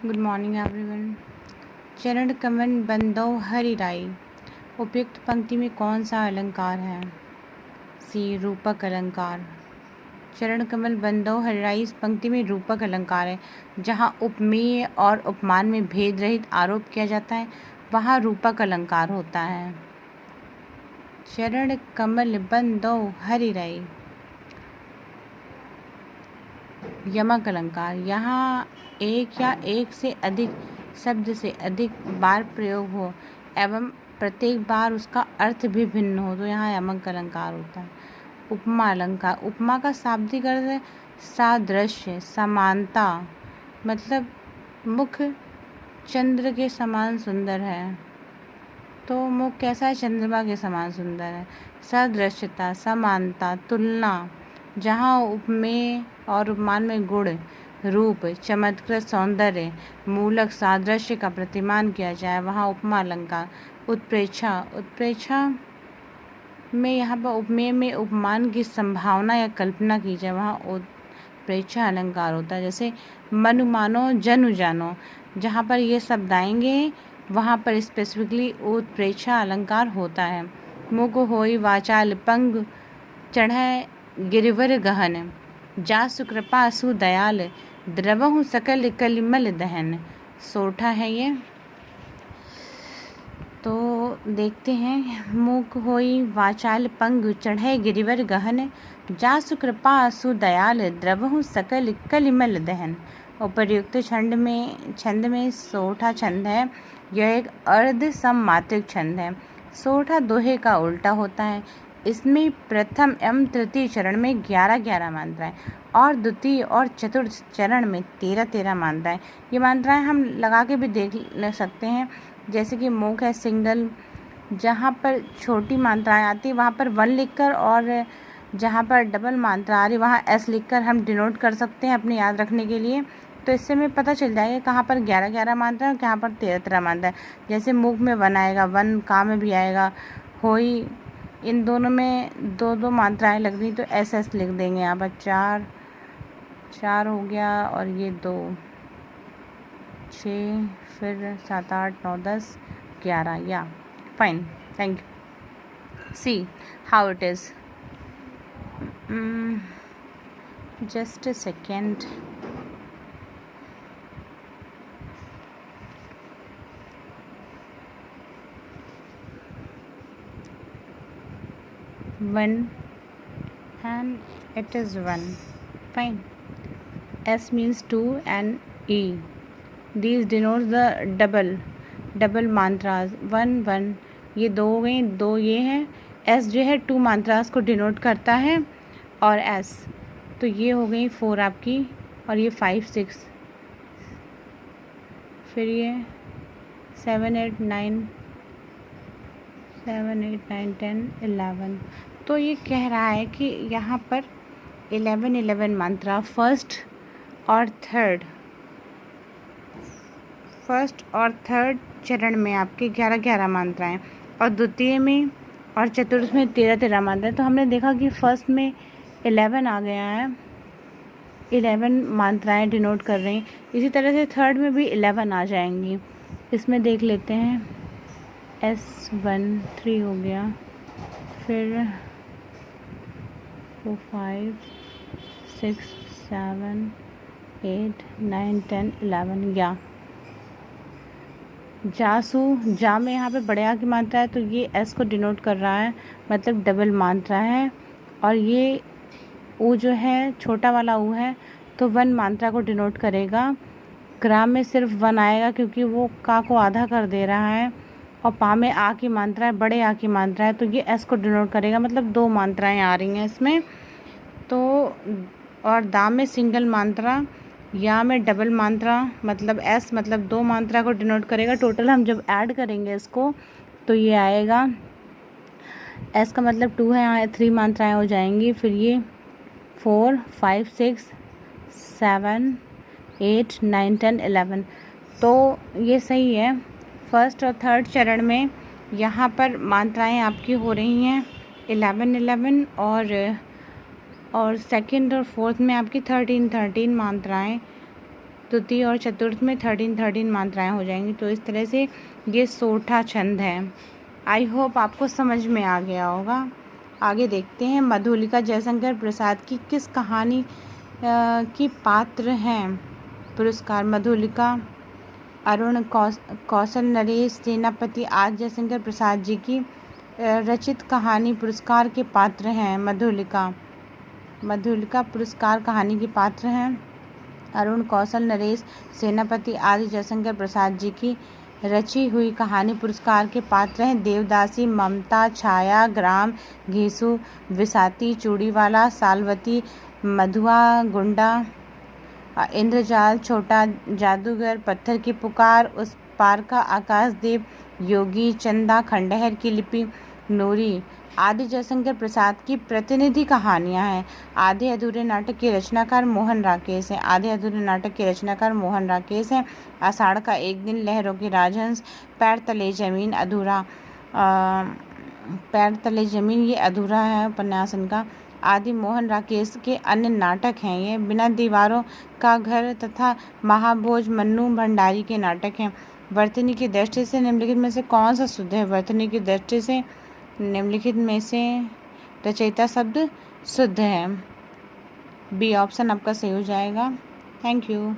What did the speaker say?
Good morning everyone. चरण कमल बंदो हरिराई। उपयुक्त पंक्ति में कौन सा अलंकार है? सी, रूपक अलंकार। चरण कमल बंदो हरिराई इस पंक्ति में रूपक अलंकार है। जहाँ उपमेय और उपमान में भेद रहित आरोप किया जाता है वहाँ रूपक अलंकार होता है। चरण कमल बंदो हरिराई। यमक अलंकार। यहाँ एक या एक से अधिक शब्द से अधिक बार प्रयोग हो एवं प्रत्येक बार उसका अर्थ भी भिन्न हो तो यहाँ यमक अलंकार होता है। उपमा अलंकार। उपमा का शाब्दिक अर्थ है सादृश्य, समानता, मतलब मुख चंद्र के समान सुंदर है तो मुख कैसा है? चंद्रमा के समान सुंदर है। सदृश्यता, समानता, तुलना। जहाँ उपमेय और उपमान में गुण, रूप, चमत्कृत सौंदर्य, मूलक सादृश्य का प्रतिमान किया जाए वहाँ उपमा अलंकार। उत्प्रेक्षा। उत्प्रेक्षा में यहाँ पर उपमेय में उपमान की संभावना या कल्पना की जाए वहाँ उत्प्रेक्षा अलंकार होता है। जैसे मनु मानो जनु जानो, जहाँ पर ये शब्द आएंगे वहाँ पर स्पेसिफिकली उत्प्रेक्षा अलंकार होता है। मुख होई वाचाल पंग चढ़े गिरिवर गहन, जासु कृपा सुदयाल, द्रवहु सकल कलिमल दहन। सोठा है ये। तो देखते हैं। मुख होई वाचाल पंग चढ़े गिरिवर गहन, जासु कृपा सुदयाल, द्रवहु सकल कलिमल दहन। उपर्युक्त छंद में सोठा छंद है। यह एक अर्ध सममात्रिक छंद है। सोठा दोहे का उल्टा होता है। इसमें प्रथम एवं तृतीय चरण में 11-11 मात्राएं और द्वितीय और चतुर्थ चरण में 13-13 मात्राएं। ये मात्राएं हम लगा के भी देख सकते हैं। जैसे कि मुख है सिंगल, जहाँ पर छोटी मात्राएं आती है वहाँ पर 1 लिखकर और जहाँ पर डबल मात्रा आ रही वहाँ S लिखकर हम डिनोट कर सकते हैं अपने याद रखने के लिए। तो इससे हमें पता चल जाएगा कहाँ पर 11-11 मात्रा है और कहाँ पर 13-13 मात्रा है। जैसे मुख में 1 आएगा, 1 का में भी आएगा, होई इन दोनों में 2-2 मात्राएं लग रही तो SS लिख देंगे। यहाँ पर 4 हो गया और ये 2, 6, फिर 7, 8, 9, 10, 11। या fine, thank you. See how it is. Just a second. One and it is 1. Fine. S means 2 and E. These denotes the double mantras. 1 1 ये 2 हो गई, 2 ये हैं। S जो है 2 mantras को डिनोट करता है और S तो ये हो गई 4 आपकी और ये 5 6 फिर ये 7 8 9 7 8 9 10 11। तो ये कह रहा है कि यहाँ पर 11 मात्रा फर्स्ट और थर्ड चरण में आपके 11-11 मात्राएं और द्वितीय में और चतुर्थ में 13-13 मात्राएं। तो हमने देखा कि फर्स्ट में 11 आ गया है, 11 मात्राएं डिनोट कर रही हैं। इसी तरह से थर्ड में भी 11 आ जाएंगी। इसमें देख लेते हैं। S1 3 हो गया, फिर 4 5 6 7 8 9 10 11। या जासु, जा में यहाँ पे बड़े आ की मात्रा है तो ये S को डिनोट कर रहा है, मतलब डबल मात्रा है। और ये ऊ जो है छोटा वाला ऊ है तो 1 मात्रा को डिनोट करेगा। ग्राम में सिर्फ 1 आएगा क्योंकि वो का को आधा कर दे रहा है और पा में आ की मात्रा है, बड़े आ की मात्रा है तो ये S को डिनोट करेगा, मतलब 2 मात्राएं आ रही हैं इसमें। तो और दा में सिंगल मात्रा, या में डबल मात्रा, मतलब S मतलब 2 मात्रा को डिनोट करेगा। टोटल हम जब ऐड करेंगे इसको तो ये आएगा, S का मतलब 2 है, यहाँ 3 मात्राएं हो जाएंगी। फिर ये 4 5 6 7 8 9 10 11। तो ये सही है। फर्स्ट और थर्ड चरण में यहाँ पर मात्राएं आपकी हो रही हैं 11 और सेकंड और फोर्थ में आपकी 13 मात्राएं तृतीय और चतुर्थ में 13 मात्राएं हो जाएंगी। तो इस तरह से ये सोठा छंद है। आई होप आपको समझ में आ गया होगा। आगे देखते हैं, मधुलिका जयशंकर प्रसाद की किस कहानी की पात्र हैं? पुरस्कार मधुलिका अरुण कौशल नरेश सेनापति आदि जयशंकर प्रसाद जी की रचित कहानी पुरस्कार के पात्र हैं। मधुलिका पुरस्कार कहानी के पात्र हैं। अरुण कौशल नरेश सेनापति आदि जयशंकर प्रसाद जी की रची हुई कहानी पुरस्कार के पात्र हैं। देवदासी, ममता, छाया, ग्राम, घीसू, विसाती, चूड़ीवाला, सालवती, मधुआ, गुंडा, इंद्रजाल, छोटा जादूगर, पत्थर की पुकार, उस पार का आकाशदीप, योगी, चंदा, खंडहर की लिपि, नूरी आदि जयशंकर प्रसाद की प्रतिनिधि कहानियां हैं। आधे अधूरे नाटक के रचनाकार मोहन राकेश हैं। आधे अधूरे नाटक के रचनाकार मोहन राकेश हैं। आषाढ़ का एक दिन, लहरों के राजहंस, पैर तले जमीन अधूरा, पैर तले जमीन ये अधूरा है उपन्यास इनका। आदि मोहन राकेश के अन्य नाटक हैं ये। बिना दीवारों का घर तथा महाभोज मन्नू भंडारी के नाटक हैं। वर्तनी की दृष्टि से निम्नलिखित में से कौन सा शुद्ध है? वर्तनी की दृष्टि से निम्नलिखित में से रचयिता शब्द शुद्ध है। बी ऑप्शन आपका सही हो जाएगा। Thank you.